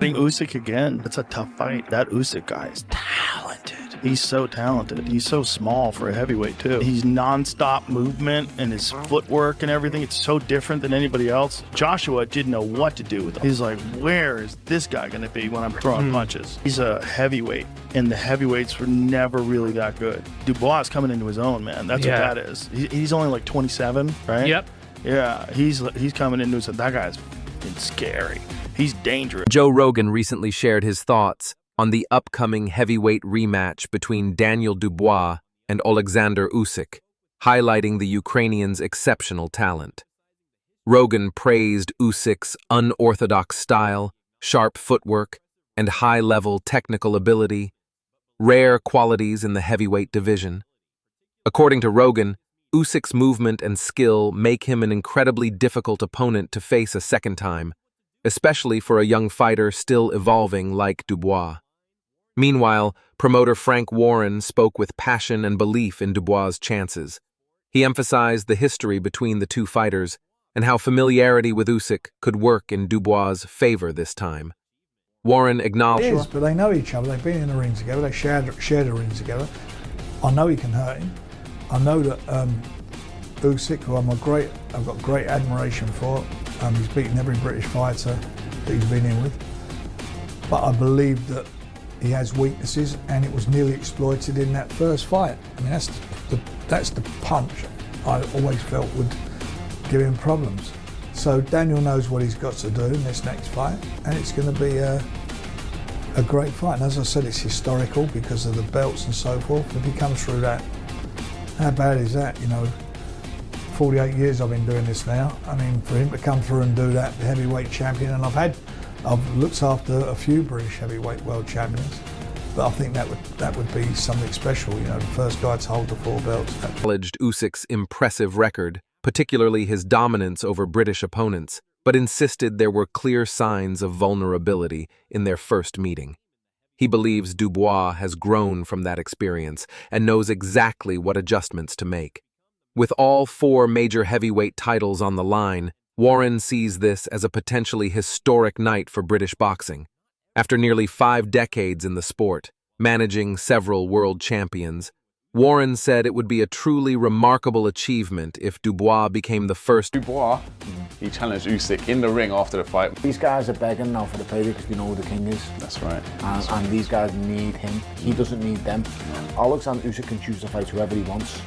Fighting Usyk again, it's a tough fight. That Usyk guy is talented. He's so talented. He's so small for a heavyweight too. He's non-stop movement and his footwork and everything. It's so different than anybody else. Joshua didn't know what to do with him. He's like, where is this guy going to be when I'm throwing punches? He's a heavyweight, and the heavyweights were never really that good. Dubois is coming into his own, man. That's what that is. He's only like 27, right? Yep. Yeah, he's coming into his own. That guy's scary. He's dangerous. Joe Rogan recently shared his thoughts on the upcoming heavyweight rematch between Daniel Dubois and Oleksandr Usyk, highlighting the Ukrainian's exceptional talent. Rogan praised Usyk's unorthodox style, sharp footwork, and high-level technical ability, rare qualities in the heavyweight division. According to Rogan, Usyk's movement and skill make him an incredibly difficult opponent to face a second time, especially for a young fighter still evolving like Dubois. Meanwhile, promoter Frank Warren spoke with passion and belief in Dubois' chances. He emphasized the history between the two fighters and how familiarity with Usyk could work in Dubois' favor this time. Warren acknowledged... It is, but they know each other. They've been in the ring together. They shared a ring together. I know he can hurt him. I know that Usyk, who I've got great admiration for, he's beaten every British fighter that he's been in with. But I believe that he has weaknesses, and it was nearly exploited in that first fight. I mean, that's the punch I always felt would give him problems. So Daniel knows what he's got to do in this next fight, and it's going to be a great fight. And as I said, it's historical because of the belts and so forth. If he comes through that, how bad is that? You know, 48 years I've been doing this now. I mean, for him to come through and do that, the heavyweight champion, and I've looked after a few British heavyweight world champions, but I think that would be something special. You know, the first guy to hold the 4 belts. Acknowledged Usyk's impressive record, particularly his dominance over British opponents, but insisted there were clear signs of vulnerability in their first meeting. He believes Dubois has grown from that experience and knows exactly what adjustments to make. With all 4 major heavyweight titles on the line, Warren sees this as a potentially historic night for British boxing. After nearly 5 decades in the sport, managing several world champions, Warren said it would be a truly remarkable achievement if Dubois became the first. Dubois, he challenged Usyk in the ring after the fight. These guys are begging now for the payday because they know who the king is. That's right. And these guys need him. He doesn't need them. Oleksandr Usyk can choose to fight whoever he wants.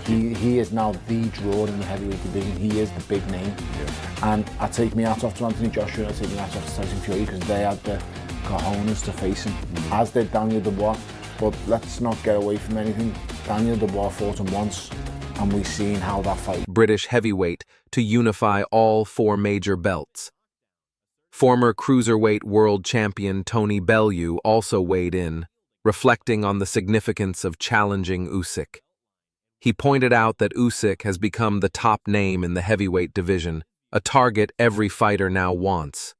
He is now the draw in the heavyweight division. He is the big name. Yeah. And I take my hat off to Anthony Joshua, I take my hat off to Tyson Fury because they had the cojones to face him, as did Daniel Dubois. But let's not get away from anything. Daniel Dubois fought him once, and we've seen how that fight. British heavyweight to unify all 4 major belts. Former cruiserweight world champion Tony Bellew also weighed in, reflecting on the significance of challenging Usyk. He pointed out that Usyk has become the top name in the heavyweight division, a target every fighter now wants.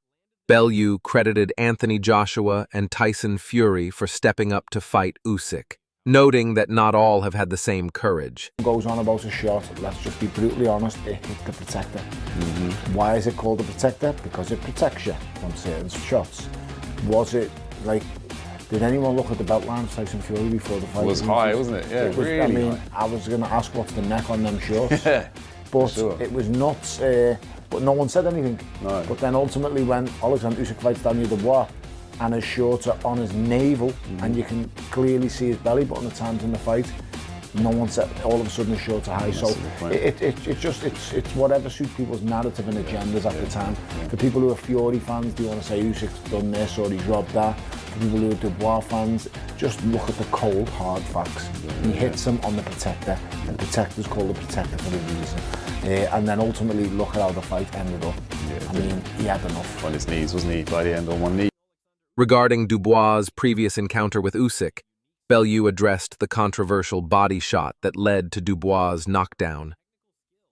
Bellew credited Anthony Joshua and Tyson Fury for stepping up to fight Usyk, noting that not all have had the same courage. Goes on about a shot, let's just be brutally honest, it hit the protector. Why is it called the protector? Because it protects you from certain shots. Was it like, did anyone look at the belt line of Tyson Fury before the fight? It was high, wasn't it? Yeah, it was, really I mean, high. I was going to ask what's the neck on them shorts. Yeah, but sure. It was nuts. But no one said anything. No. But then ultimately when Oleksandr Usyk fights Daniel Dubois and his shorts are on his navel and you can clearly see his belly button at times in the fight, no one said all of a sudden his shorts are high. So it's whatever suits people's narrative and agendas at the time. For people who are Fury fans, they want to say Usyk's done this or he's robbed that. For people who are Dubois fans, just look at the cold, hard facts. He hits him on the protector. The protector's called the protector for a reason. And then ultimately look at how the fight ended up. I mean, he had enough. On his knees, wasn't he? By the end, on one knee. Regarding Dubois' previous encounter with Usyk, Bellew addressed the controversial body shot that led to Dubois' knockdown.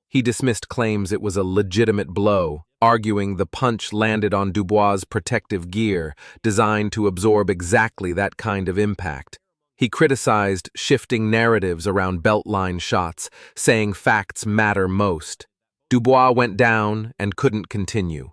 He dismissed claims it was a legitimate blow, arguing the punch landed on Dubois' protective gear, designed to absorb exactly that kind of impact. He criticized shifting narratives around beltline shots, saying facts matter most. Dubois went down and couldn't continue.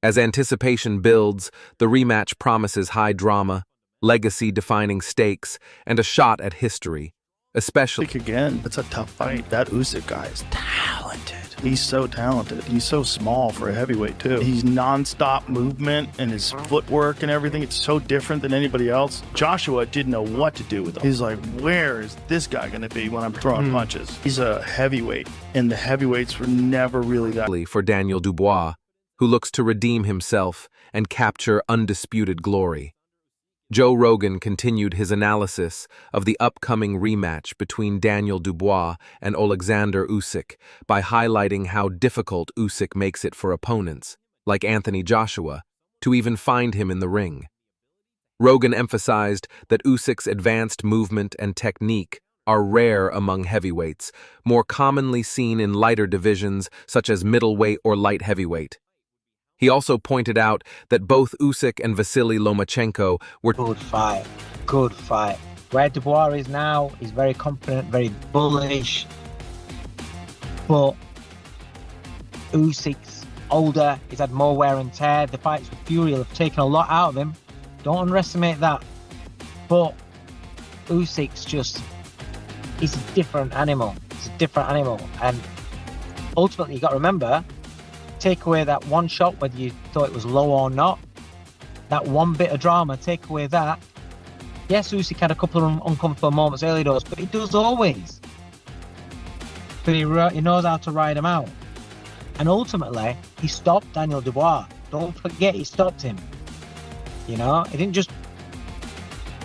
As anticipation builds, the rematch promises high drama, legacy-defining stakes, and a shot at history, especially... Again, it's a tough fight. That Usyk guy is talented. He's so talented. He's so small for a heavyweight, too. He's non-stop movement and his footwork and everything. It's so different than anybody else. Joshua didn't know what to do with him. He's like, where is this guy going to be when I'm throwing punches? He's a heavyweight, and the heavyweights were never really that... For Daniel Dubois, who looks to redeem himself and capture undisputed glory. Joe Rogan continued his analysis of the upcoming rematch between Daniel Dubois and Oleksandr Usyk by highlighting how difficult Usyk makes it for opponents, like Anthony Joshua, to even find him in the ring. Rogan emphasized that Usyk's advanced movement and technique are rare among heavyweights, more commonly seen in lighter divisions such as middleweight or light heavyweight. He also pointed out that both Usyk and Vasily Lomachenko were... Good fight. Where Dubois is now, he's very confident, very bullish. But Usyk's older, he's had more wear and tear. The fights with Fury have taken a lot out of him. Don't underestimate that. But Usyk's just, he's a different animal. And ultimately, you got to remember, take away that one shot, whether you thought it was low or not, that one bit of drama, take away that. Yes, Usyk had a couple of uncomfortable moments early doors, but he does always. But he knows how to ride him out. And ultimately, he stopped Daniel Dubois. Don't forget, he stopped him. You know, he didn't just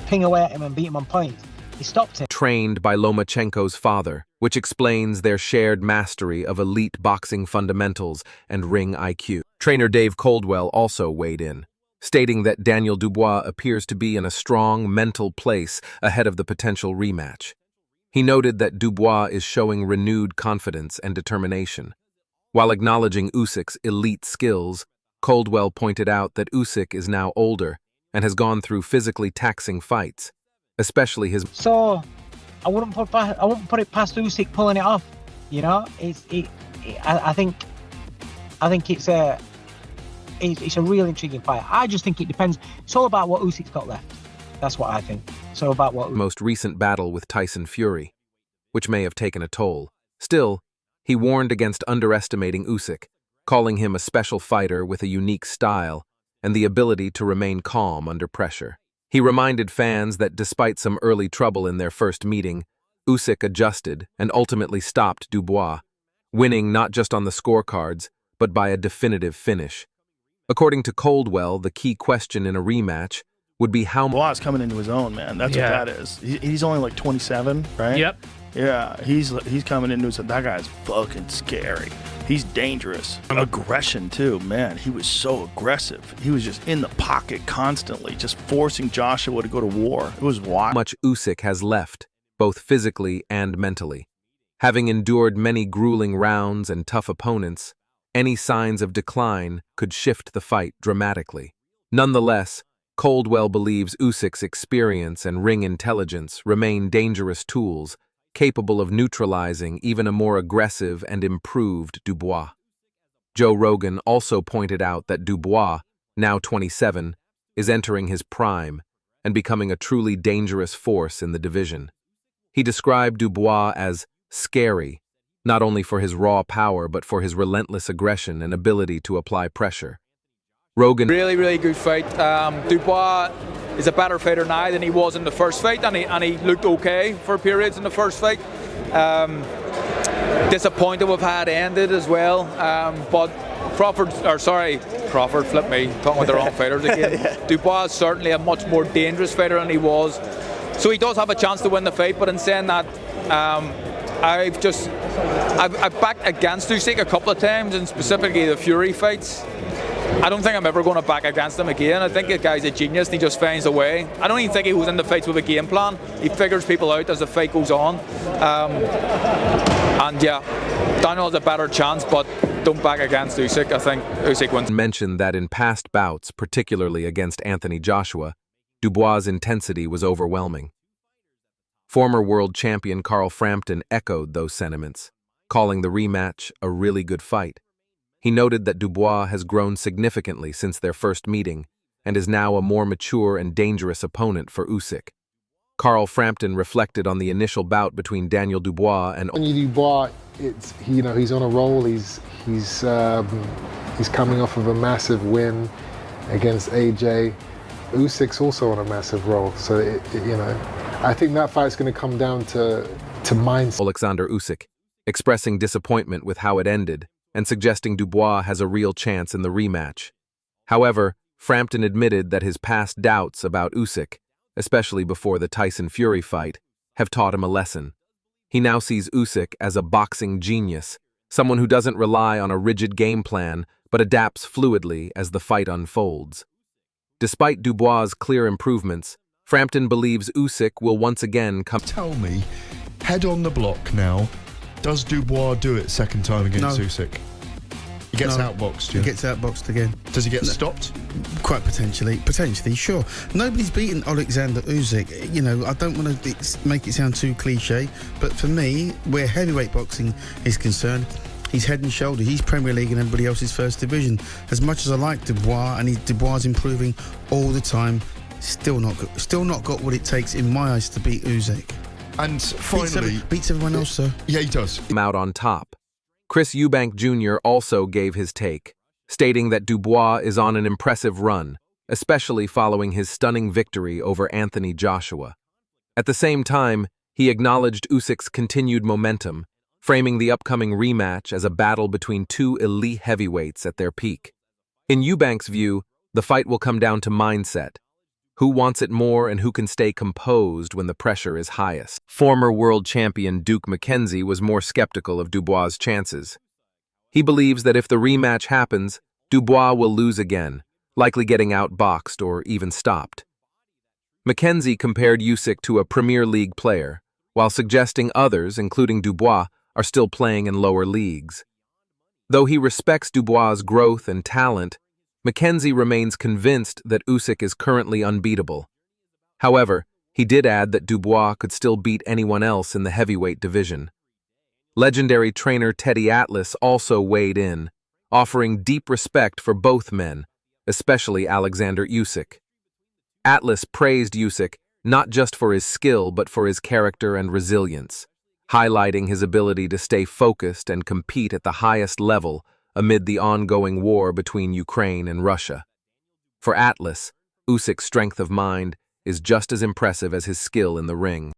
ping away at him and beat him on points. He stopped him. Trained by Lomachenko's father, which explains their shared mastery of elite boxing fundamentals and ring IQ. Trainer Dave Coldwell also weighed in, stating that Daniel Dubois appears to be in a strong mental place ahead of the potential rematch. He noted that Dubois is showing renewed confidence and determination. While acknowledging Usyk's elite skills, Coldwell pointed out that Usyk is now older and has gone through physically taxing fights, especially his... So, I wouldn't put it past Usyk pulling it off. You know, I think it's a real intriguing fight. I just think it depends. It's all about what Usyk's got left. That's what I think. It's all about what... Most recent battle with Tyson Fury, which may have taken a toll. Still, he warned against underestimating Usyk, calling him a special fighter with a unique style and the ability to remain calm under pressure. He reminded fans that despite some early trouble in their first meeting, Usyk adjusted and ultimately stopped Dubois, winning not just on the scorecards, but by a definitive finish. According to Coldwell, the key question in a rematch would be how... Dubois is coming into his own, man. That's what that is. He's only like 27, right? Yep. Yeah, he's coming into his... That guy's fucking scary. He's dangerous. Aggression, too. Man, he was so aggressive. He was just in the pocket constantly, just forcing Joshua to go to war. It was wild. Much Usyk has left, both physically and mentally. Having endured many grueling rounds and tough opponents, any signs of decline could shift the fight dramatically. Nonetheless, Coldwell believes Usyk's experience and ring intelligence remain dangerous tools capable of neutralizing even a more aggressive and improved Dubois. Joe Rogan also pointed out that Dubois, now 27, is entering his prime and becoming a truly dangerous force in the division. He described Dubois as scary, not only for his raw power but for his relentless aggression and ability to apply pressure. Rogan... Really good fight. Dubois is a better fighter now than he was in the first fight, and he looked okay for periods in the first fight. Disappointed we've had ended as well, but Crawford, flip me, talking with the wrong fighters again. Dubois is certainly a much more dangerous fighter than he was, so he does have a chance to win the fight. But in saying that, I've backed against Usyk a couple of times, and specifically the Fury fights. I don't think I'm ever going to back against him again. I think the guy's a genius and he just finds a way. I don't even think he goes into fights with a game plan. He figures people out as the fight goes on. And yeah, Daniel has a better chance, but don't back against Usyk. I think Usyk wins. Mentioned that in past bouts, particularly against Anthony Joshua, Dubois' intensity was overwhelming. Former world champion Carl Frampton echoed those sentiments, calling the rematch a really good fight. He noted that Dubois has grown significantly since their first meeting and is now a more mature and dangerous opponent for Usyk. Carl Frampton reflected on the initial bout between Daniel Dubois and Dubois, he's on a roll. He's coming off of a massive win against AJ. Usyk's also on a massive roll, so I think that fight's going to come down to mindset. Oleksandr Usyk, expressing disappointment with how it ended and suggesting Dubois has a real chance in the rematch. However, Frampton admitted that his past doubts about Usyk, especially before the Tyson-Fury fight, have taught him a lesson. He now sees Usyk as a boxing genius, someone who doesn't rely on a rigid game plan but adapts fluidly as the fight unfolds. Despite Dubois' clear improvements, Frampton believes Usyk will once again come. Tell me, head on the block now, does Dubois do it second time against Usyk? He gets outboxed, yeah? He gets outboxed again. Does he get stopped? Quite potentially, sure. Nobody's beaten Oleksandr Usyk. I don't want to make it sound too cliche, but for me, where heavyweight boxing is concerned, he's head and shoulders. He's Premier League and everybody else's first division. As much as I like Dubois, and Dubois is improving all the time, still not got what it takes in my eyes to beat Usyk. And finally, beats everyone else, sir. Yeah, he does. Out on top. Chris Eubank Jr. also gave his take, stating that Dubois is on an impressive run, especially following his stunning victory over Anthony Joshua. At the same time, he acknowledged Usyk's continued momentum, framing the upcoming rematch as a battle between two elite heavyweights at their peak. In Eubank's view, the fight will come down to mindset. Who wants it more and who can stay composed when the pressure is highest? Former world champion Duke McKenzie was more skeptical of Dubois' chances. He believes that if the rematch happens, Dubois will lose again, likely getting outboxed or even stopped. McKenzie compared Usyk to a Premier League player, while suggesting others, including Dubois, are still playing in lower leagues. Though he respects Dubois' growth and talent, McKenzie remains convinced that Usyk is currently unbeatable. However, he did add that Dubois could still beat anyone else in the heavyweight division. Legendary trainer Teddy Atlas also weighed in, offering deep respect for both men, especially Oleksandr Usyk. Atlas praised Usyk not just for his skill but for his character and resilience, highlighting his ability to stay focused and compete at the highest level amid the ongoing war between Ukraine and Russia. For Atlas, Usyk's strength of mind is just as impressive as his skill in the ring.